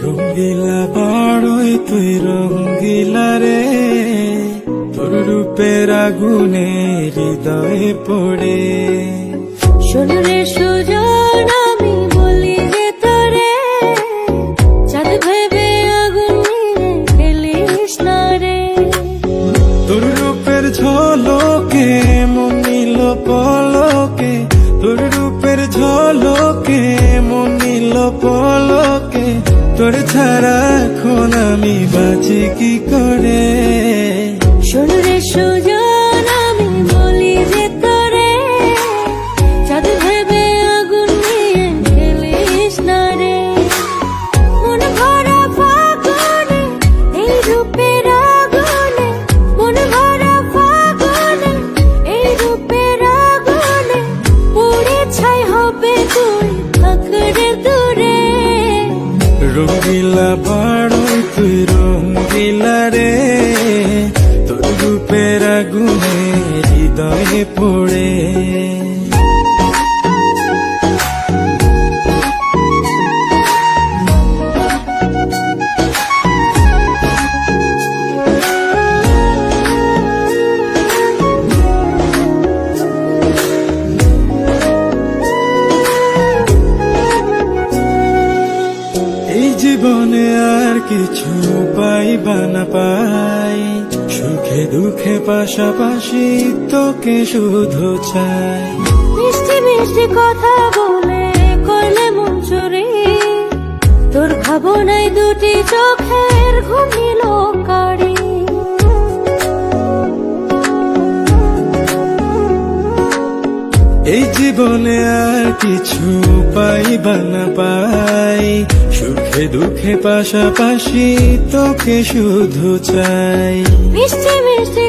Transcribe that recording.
রঙ্গিলা বড়ই তুই রঙ্গিলা রে, তোর রূপের আগুনে হৃদয়ে পড়ে। শোনরে সুজন আমি বলি যে তোরে, চাঁদ ভেবে আগুন নিয়ে খেলিস না রে। তোর রূপের ঝলকে মন নিল পলকে, তোর রূপের ঝলকে মন নিল পলকে, তোর ছাড়া এখন আমি বাঁচি কি করে। শোনরে সুজন আমি বলি যে তোরে, চাঁদ ভেবে আগুন নিয়ে খেলিস না রে। মন ভরা ফাগুনে এই রূপের আগুনে, মন ভরা ফাগুনে এই রূপের আগুনে, পুড়ে ছাই হবে তুই থাকরে দূরে। রঙ্গিলা বড়ই তুই রঙ্গিলা রে, তোর রূপের আগুনে হৃদয়ে পড়ে। এই জীবনে আর কিছু পাইবা না পাই, সুখে দুঃখে পাশাপাশি তোকে শুধু চাই। মিষ্টি মিষ্টি কথা বলে করলে মন চুরি, তোর ভাবনায় দুটি চোখের ঘুম নিল কারি। এই জীবনে আর কিছু পাইবা না পাই, সুখে দুঃখে পাশাপাশি তোকে শুধু চাই। মিষ্টি মিষ্টি